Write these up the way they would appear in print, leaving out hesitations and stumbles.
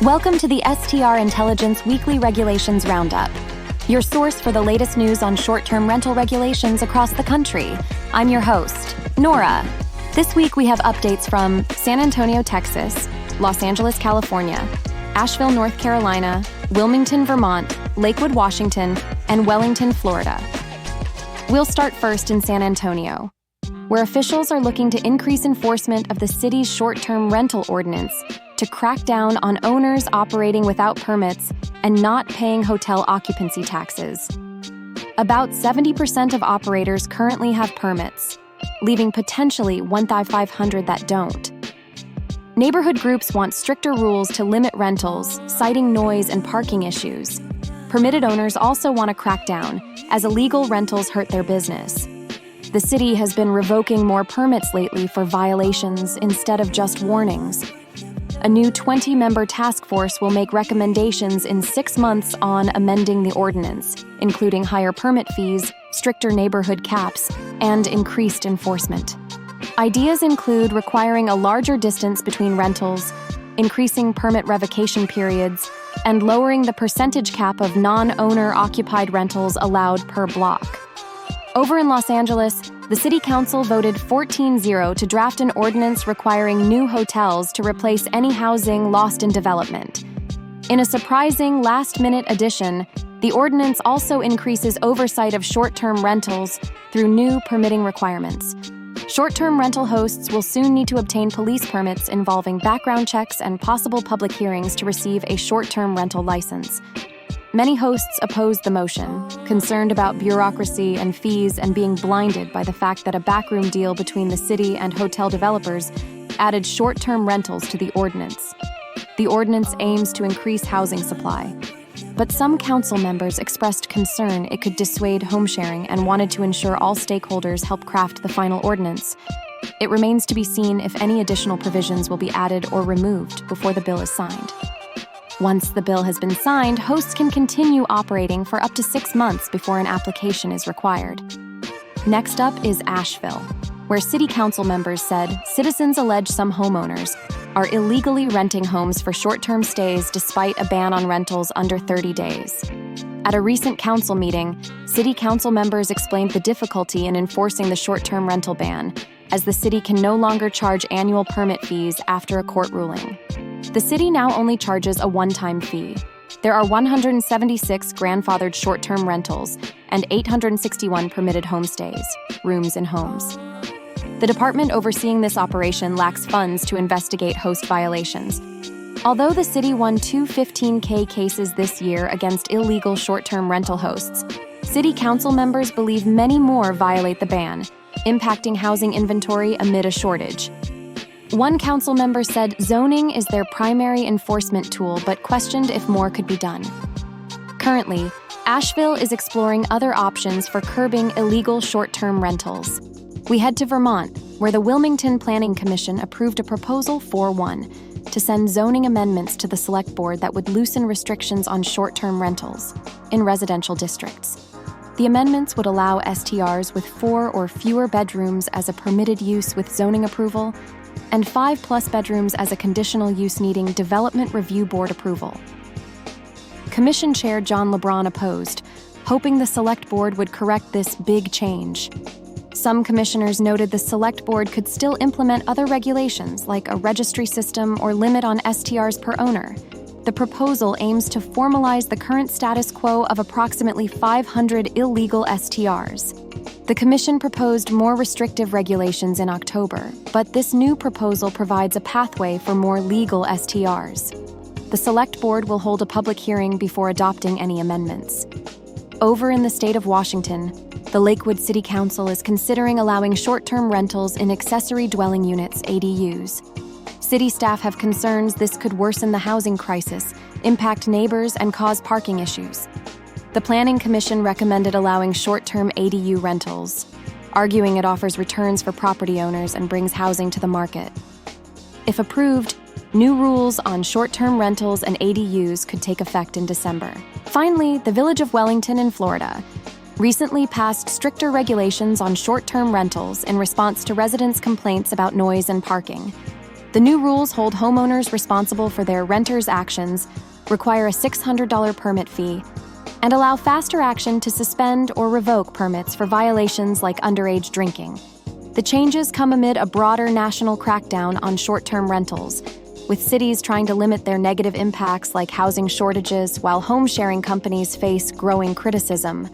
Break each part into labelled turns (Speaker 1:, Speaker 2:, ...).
Speaker 1: Welcome to the STR Intelligence Weekly Regulations Roundup, your source for the latest news on short-term rental regulations across the country. I'm your host, Nora. This week we have updates from San Antonio, Texas, Los Angeles, California, Asheville, North Carolina, Wilmington, Vermont, Lakewood, Washington, and Wellington, Florida. We'll start first in San Antonio, where officials are looking to increase enforcement of the city's short-term rental ordinance to crack down on owners operating without permits and not paying hotel occupancy taxes. About 70% of operators currently have permits, leaving potentially 1,500 that don't. Neighborhood groups want stricter rules to limit rentals, citing noise and parking issues. Permitted owners also want to crack down, as illegal rentals hurt their business. The city has been revoking more permits lately for violations instead of just warnings. A new 20-member task force will make recommendations in 6 months on amending the ordinance, including higher permit fees, stricter neighborhood caps, and increased enforcement. Ideas include requiring a larger distance between rentals, increasing permit revocation periods, and lowering the percentage cap of non-owner occupied rentals allowed per block. Over in Los Angeles, the City Council voted 14-0 to draft an ordinance requiring new hotels to replace any housing lost in development. In a surprising last-minute addition, the ordinance also increases oversight of short-term rentals through new permitting requirements. Short-term rental hosts will soon need to obtain police permits involving background checks and possible public hearings to receive a short-term rental license. Many hosts oppose the motion, concerned about bureaucracy and fees and being blinded by the fact that a backroom deal between the city and hotel developers added short-term rentals to the ordinance. The ordinance aims to increase housing supply, but some council members expressed concern it could dissuade home sharing and wanted to ensure all stakeholders help craft the final ordinance. It remains to be seen if any additional provisions will be added or removed before the bill is signed. Once the bill has been signed, hosts can continue operating for up to 6 months before an application is required. Next up is Asheville, where city council members said citizens allege some homeowners are illegally renting homes for short-term stays despite a ban on rentals under 30 days. At a recent council meeting, city council members explained the difficulty in enforcing the short-term rental ban, as the city can no longer charge annual permit fees after a court ruling. The city now only charges a one-time fee. There are 176 grandfathered short-term rentals and 861 permitted homestays, rooms in homes. The department overseeing this operation lacks funds to investigate host violations. Although the city won 2 15K cases this year against illegal short-term rental hosts, city council members believe many more violate the ban, impacting housing inventory amid a shortage. One council member said zoning is their primary enforcement tool but questioned if more could be done. Currently, Asheville is exploring other options for curbing illegal short-term rentals. We head to Vermont, where the Wilmington Planning Commission approved a proposal 4-1 to send zoning amendments to the Select Board that would loosen restrictions on short-term rentals in residential districts. The amendments would allow STRs with 4 or fewer bedrooms as a permitted use with zoning approval, and 5+ bedrooms as a conditional use needing Development Review Board approval. Commission Chair John LeBron opposed, hoping the Select Board would correct this big change. Some commissioners noted the Select Board could still implement other regulations like a registry system or limit on STRs per owner. The proposal aims to formalize the current status quo of approximately 500 illegal STRs. The Commission proposed more restrictive regulations in October, but this new proposal provides a pathway for more legal STRs. The Select Board will hold a public hearing before adopting any amendments. Over in the state of Washington, the Lakewood City Council is considering allowing short-term rentals in accessory dwelling units, ADUs. City staff have concerns this could worsen the housing crisis, impact neighbors, and cause parking issues. The Planning Commission recommended allowing short-term ADU rentals, arguing it offers returns for property owners and brings housing to the market. If approved, new rules on short-term rentals and ADUs could take effect in December. Finally, the village of Wellington in Florida recently passed stricter regulations on short-term rentals in response to residents' complaints about noise and parking. The new rules hold homeowners responsible for their renters' actions, require a $600 permit fee, and allow faster action to suspend or revoke permits for violations like underage drinking. The changes come amid a broader national crackdown on short-term rentals, with cities trying to limit their negative impacts like housing shortages while home-sharing companies face growing criticism.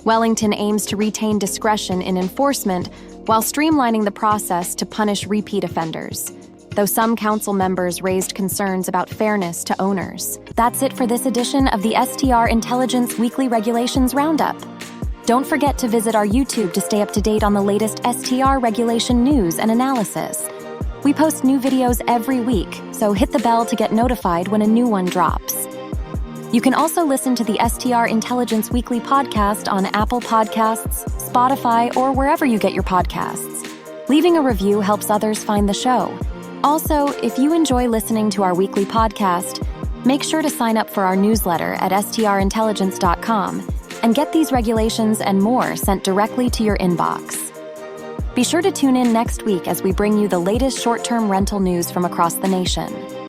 Speaker 1: Wellington aims to retain discretion in enforcement while streamlining the process to punish repeat offenders, though some council members raised concerns about fairness to owners. That's it for this edition of the STR Intelligence Weekly Regulations Roundup. Don't forget to visit our YouTube to stay up to date on the latest STR regulation news and analysis. We post new videos every week, so hit the bell to get notified when a new one drops. You can also listen to the STR Intelligence Weekly podcast on Apple Podcasts, Spotify, or wherever you get your podcasts. Leaving a review helps others find the show. Also, if you enjoy listening to our weekly podcast, make sure to sign up for our newsletter at strintelligence.com and get these regulations and more sent directly to your inbox. Be sure to tune in next week as we bring you the latest short-term rental news from across the nation.